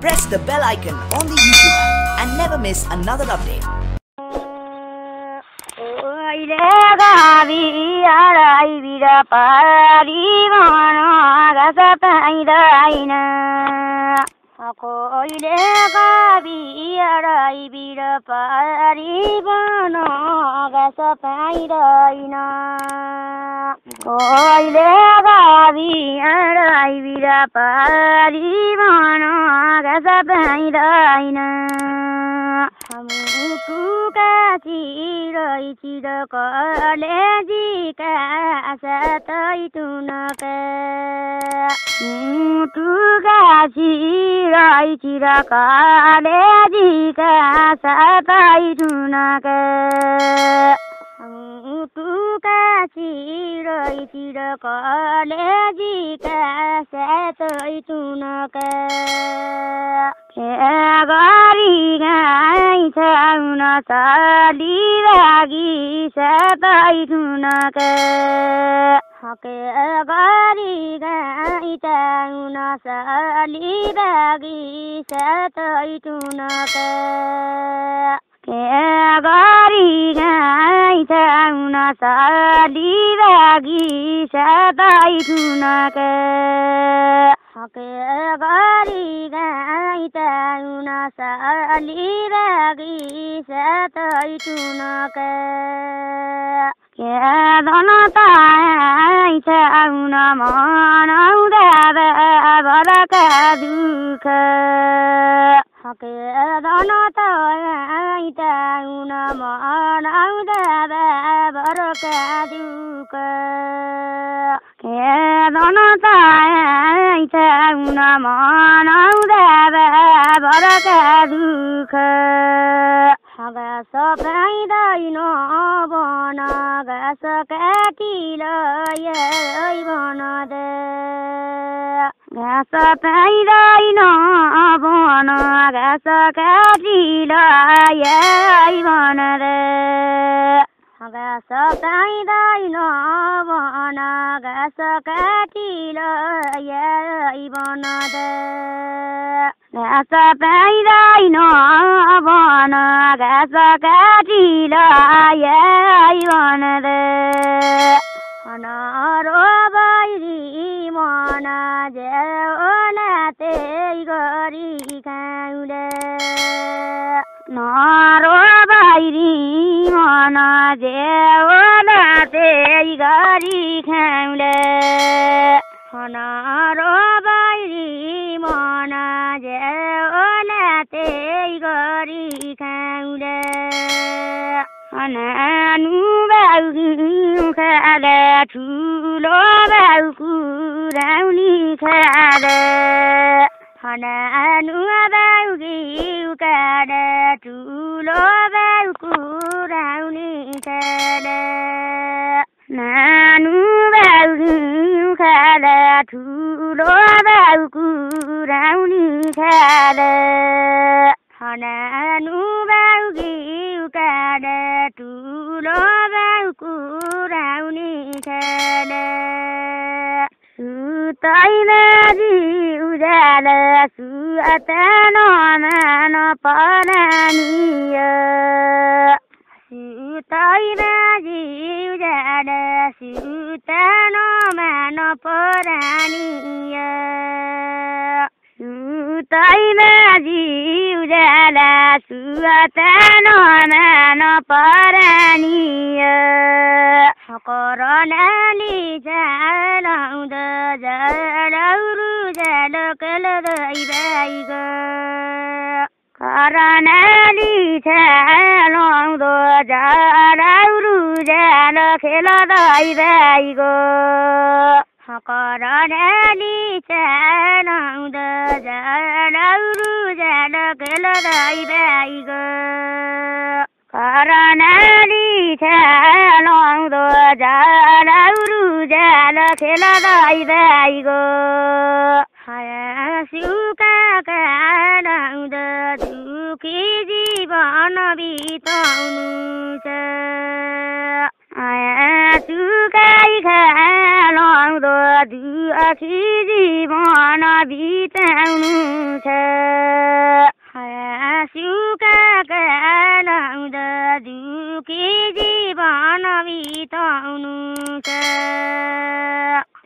press the bell icon on the YouTube app and never miss another update. दुखी जीवन बिताउनु छ सुखका लाउँदा दुखी जीवन बिताउनु छ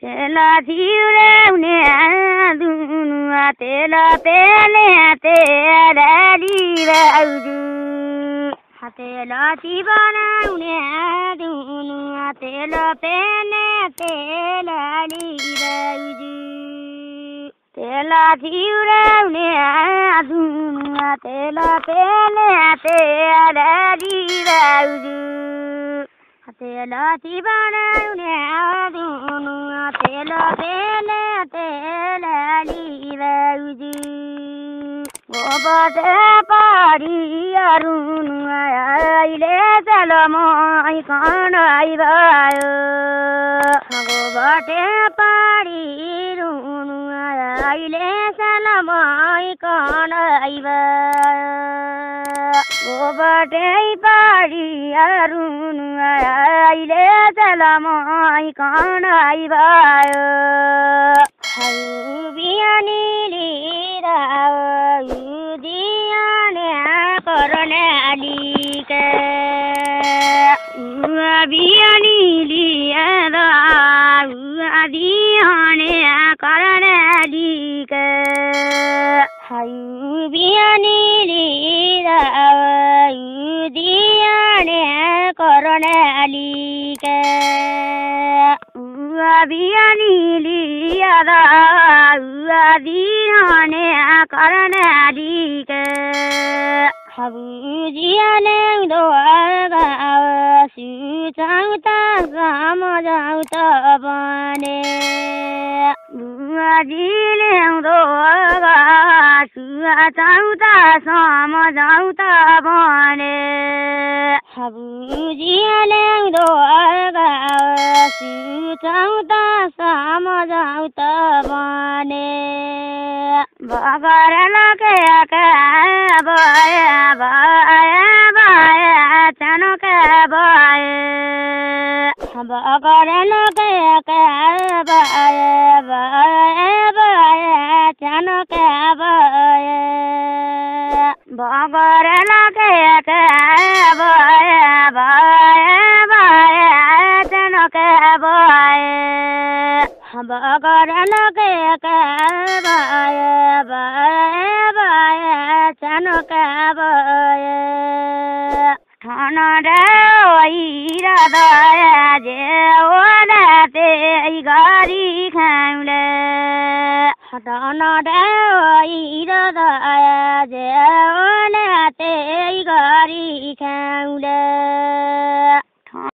तेल छिउराउने दुनु तेल पेले तेराली बाउजू तेल बनाउने दुनु तेल पेले तेराली बाउजू तेल छिउराउने दुनु तेल पेले तेराली बाउजू तेल बनाउने दुनु तेल पेले तेराली बाउजू गोबट परियारुनु अहिले चलमै कनाइ भयो गोबट परिरुनु अहिले चलमै कनाइ भयो गोबटै परियारुनु अहिले चलमै कनाइ भयो बिहानीले दियाने करनालिका बिहानी लिएर दियाने करनालिका बिहानी लिएर दियाने करनालिका बिहानी लिएर दियाने करनालिका जियाले सुचाउँदा सम्झाउँदा भने बुवाजीले सुचाउँदा सम्झाउँदा भने बुझियाले सुचाउँदा सम्झाउँदा भने बगर लगेका भया भया भया चनका भए बगर लगेका भया भया भया चनका भए बगर लगेका भया भया भया चनका भए बगर लगेका भया भया भया चनका भए ठनडा दया जे ओला त्यही गरी खाउँला ठनडा दया जे ओला त्यही गरी खाउँला